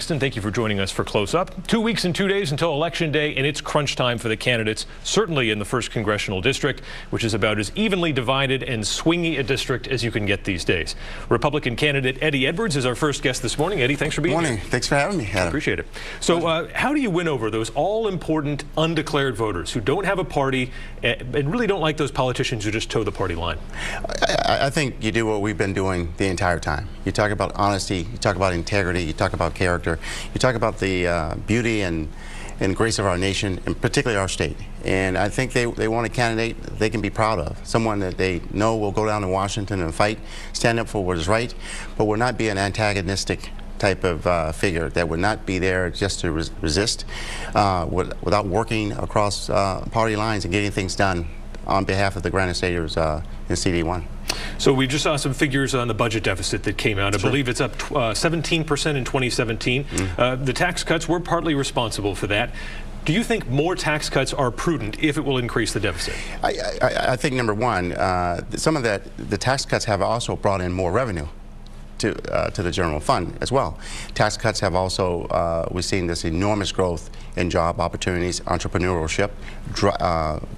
Sexton. Thank you for joining us for Close Up. 2 weeks and 2 days until Election Day, and it's crunch time for the candidates, certainly in the 1st Congressional District, which is about as evenly divided and swingy a district as you can get these days. Republican candidate Eddie Edwards is our first guest this morning. Eddie, thanks for being here. Good morning. Thanks for having me, Adam. Appreciate it. So how do you win over those all-important undeclared voters who don't have a party and really don't like those politicians who just toe the party line? I think you do what we've been doing the entire time. You talk about honesty, you talk about integrity, you talk about character, you talk about the beauty and grace of our nation, and particularly our state. And I think they want a candidate they can be proud of, someone that they know will go down to Washington and fight, stand up for what is right, but will not be an antagonistic type of figure that would not be there just to resist without working across party lines and getting things done on behalf of the Granite Staters in CD1. So we just saw some figures on the budget deficit that came out. I believe it's up 17% in 2017. The tax cuts were partly responsible for that. Do you think more tax cuts are prudent if it will increase the deficit? I think, number one, some of the tax cuts have also brought in more revenue to the general fund as well. Tax cuts have also, we've seen this enormous growth in job opportunities, entrepreneurship,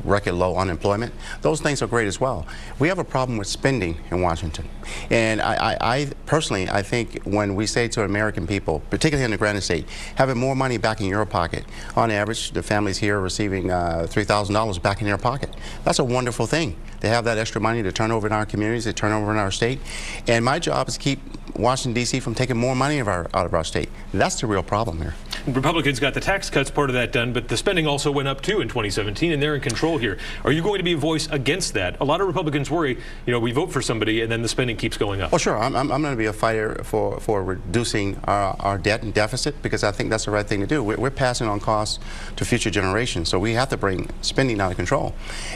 record low unemployment. Those things are great as well. We have a problem with spending in Washington. And I personally, I think when we say to American people, particularly in the Granite State, having more money back in your pocket, on average, the families here are receiving $3,000 back in their pocket. That's a wonderful thing. They have that extra money to turn over in our communities, to turn over in our state. And my job is to keep Washington, D.C. from taking more money out of our state. That's the real problem here. Republicans got the tax cuts part of that done, but the spending also went up too in 2017, and they're in control here. Are you going to be a voice against that? A lot of Republicans worry, you know, we vote for somebody and then the spending keeps going up. Well, sure. I'm going to be a fighter for reducing our debt and deficit, because I think that's the right thing to do. We're passing on costs to future generations, so we have to bring spending out of control.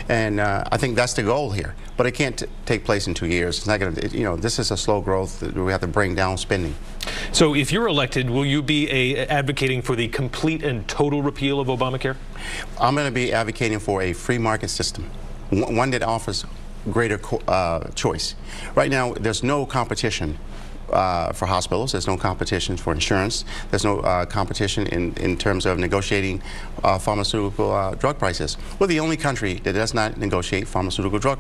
And I think that's the goal here. But it can't take place in 2 years. It's not going to, you know, this is a slow growth that we have to bring down spending. So if you're elected, will you be advocating for the complete and total repeal of Obamacare? I'm going to be advocating for a free market system, one that offers greater choice. Right now, there's no competition for hospitals. There's no competition for insurance. There's no competition in terms of negotiating pharmaceutical drug prices. We're the only country that does not negotiate pharmaceutical drug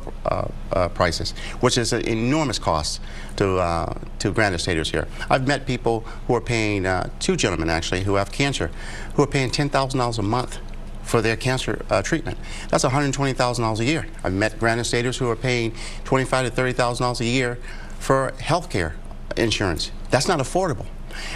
prices, which is an enormous cost to Granite Staters here. I've met people who are paying, 2 gentlemen actually, who have cancer, who are paying $10,000 a month for their cancer treatment. That's $120,000 a year. I've met Granite Staters who are paying $25,000 to $30,000 a year for health care insurance. That's not affordable.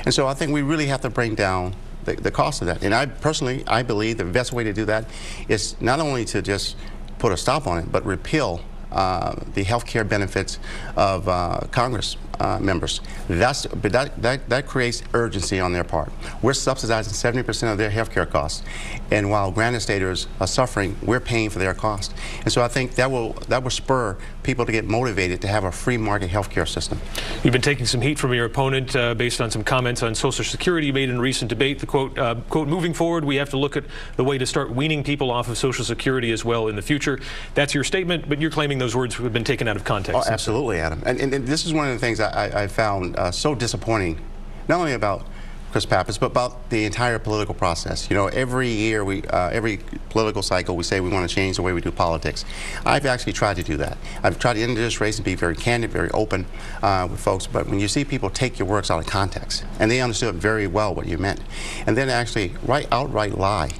And so I think we really have to bring down the cost of that. And I personally, I believe the best way to do that is not only to just put a stop on it, but repeal the health care benefits of Congress members. That creates urgency on their part. We're subsidizing 70% of their health care costs, and while Granite Staters are suffering, we're paying for their cost. And so I think that will spur people to get motivated to have a free market health care system. You've been taking some heat from your opponent based on some comments on Social Security you made in a recent debate. The quote, moving forward, we have to look at the way to start weaning people off of Social Security as well in the future. That's your statement, but you're claiming those words have been taken out of context. Oh, absolutely, Adam. And this is one of the things I found so disappointing, not only about Chris Pappas, but about the entire political process. You know, every year, every political cycle, we say we want to change the way we do politics. I've actually tried to do that. I've tried to enter this race and be very candid, very open with folks, but when you see people take your words out of context, and they understood very well what you meant, and then actually outright lie.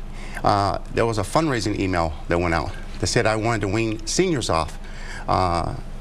There was a fundraising email that went out that said I wanted to wean seniors off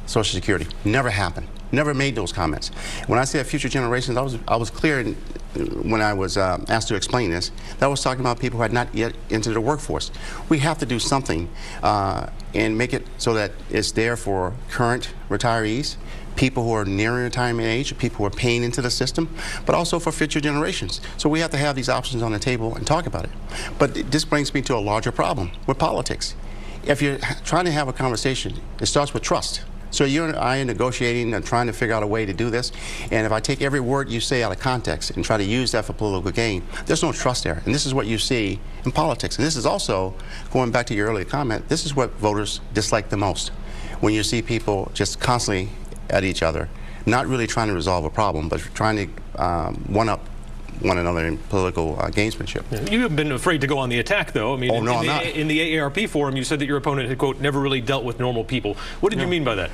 Social Security. Never happened. Never made those comments. When I said future generations, I was clear when I was asked to explain this. That was talking about people who had not yet entered the workforce. We have to do something and make it so that it's there for current retirees, people who are nearing retirement age, people who are paying into the system, but also for future generations. So we have to have these options on the table and talk about it. But this brings me to a larger problem with politics. If you're trying to have a conversation, it starts with trust. So you and I are negotiating and trying to figure out a way to do this, and if I take every word you say out of context and try to use that for political gain, there's no trust there. And this is what you see in politics. And this is also, going back to your earlier comment, this is what voters dislike the most. When you see people just constantly at each other, not really trying to resolve a problem, but trying to one-up one another in political gamesmanship. You haven't been afraid to go on the attack, though. I mean, Oh, no, I'm not. In the AARP forum, you said that your opponent had, quote, never really dealt with normal people. What did you mean by that?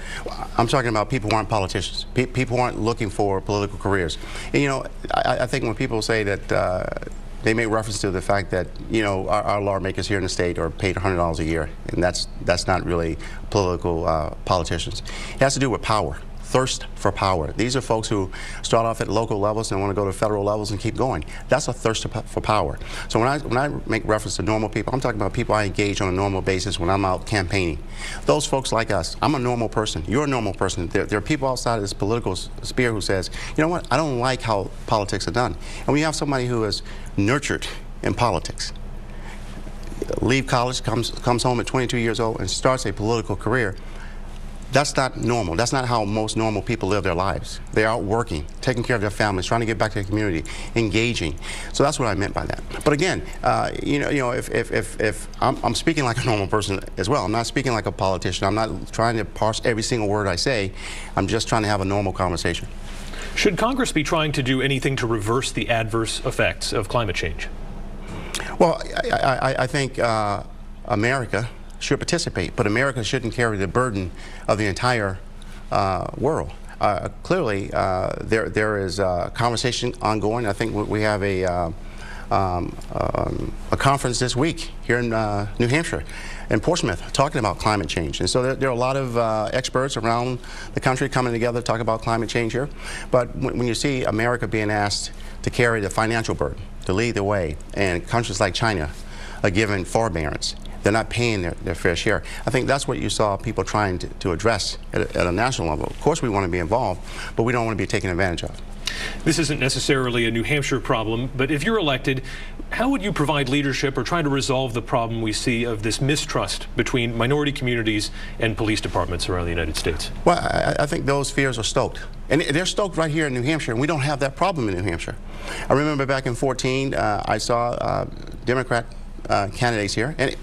I'm talking about people who aren't politicians. People who aren't looking for political careers. And, you know, I think when people say that they make reference to the fact that, you know, our lawmakers here in the state are paid $100 a year, and that's not really political politicians. It has to do with power. Thirst for power. These are folks who start off at local levels and want to go to federal levels and keep going. That's a thirst for power. So when I make reference to normal people, I'm talking about people I engage on a normal basis when I'm out campaigning. Those folks like us. I'm a normal person. You're a normal person. There are people outside of this political sphere who says, you know what, I don't like how politics are done. And when you have somebody who is nurtured in politics, leave college, comes home at 22 years old and starts a political career, that's not normal. That's not how most normal people live their lives. They're out working, taking care of their families, trying to get back to the community, engaging. So that's what I meant by that. But again, you know, if I'm speaking like a normal person as well. I'm not speaking like a politician. I'm not trying to parse every single word I say. I'm just trying to have a normal conversation. Should Congress be trying to do anything to reverse the adverse effects of climate change? Well, I think America should participate, but America shouldn't carry the burden of the entire world. Clearly, there is a conversation ongoing. I think we have a conference this week here in New Hampshire, in Portsmouth, talking about climate change. And so there are a lot of experts around the country coming together to talk about climate change here. But when you see America being asked to carry the financial burden, to lead the way, and countries like China are given forbearance, they're not paying their fair share. I think that's what you saw people trying to address at a national level. Of course we want to be involved, but we don't want to be taken advantage of. This isn't necessarily a New Hampshire problem, but if you're elected, how would you provide leadership or try to resolve the problem we see of this mistrust between minority communities and police departments around the United States? Well, I think those fears are stoked. And they're stoked right here in New Hampshire, and we don't have that problem in New Hampshire. I remember back in 2014, I saw Democrat candidates here and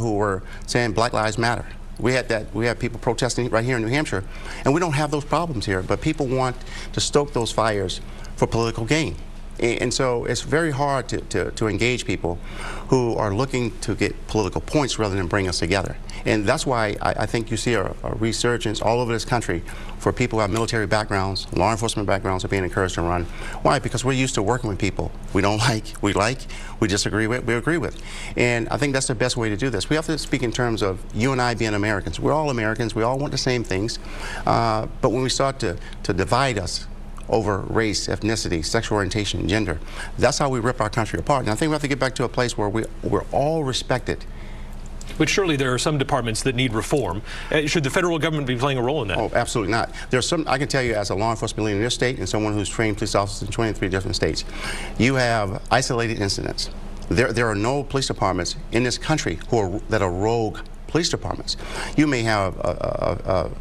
who were saying Black Lives Matter. We had people protesting right here in New Hampshire, and we don't have those problems here, but people want to stoke those fires for political gain. And so it's very hard to engage people who are looking to get political points rather than bring us together. And that's why I think you see a resurgence all over this country for people who have military backgrounds, law enforcement backgrounds are being encouraged to run. Why? Because we're used to working with people we don't like, we disagree with, we agree with. And I think that's the best way to do this. We have to speak in terms of you and I being Americans. We're all Americans, we all want the same things. But when we start to divide us over race, ethnicity, sexual orientation, gender, that's how we rip our country apart. And I think we have to get back to a place where we're all respected. But surely there are some departments that need reform. Should the federal government be playing a role in that? Oh, absolutely not. There's some, I can tell you as a law enforcement leader in this state and someone who's trained police officers in 23 different states, you have isolated incidents. There are no police departments in this country that are rogue police departments. You may have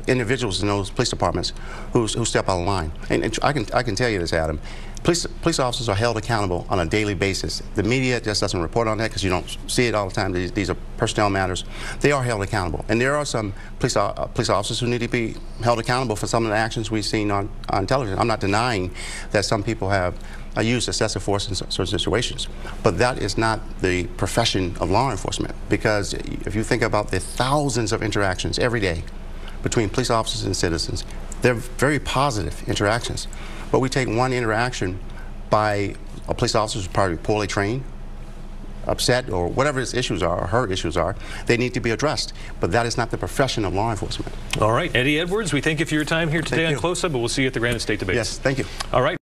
individuals in those police departments who step out of line. And I can tell you this, Adam. Police officers are held accountable on a daily basis. The media just doesn't report on that because you don't see it all the time. These are personnel matters. They are held accountable. And there are some police officers who need to be held accountable for some of the actions we've seen on television. I'm not denying that some people have used excessive force in certain situations. But that is not the profession of law enforcement, because if you think about the thousands of interactions every day between police officers and citizens, they're very positive interactions. But we take one interaction by a police officer who's probably poorly trained, upset, or whatever his issues are, or her issues are, they need to be addressed. But that is not the profession of law enforcement. All right, Eddie Edwards, we thank you for your time here today on Close Up, but we'll see you at the Granite State Debates. Yes, thank you. All right.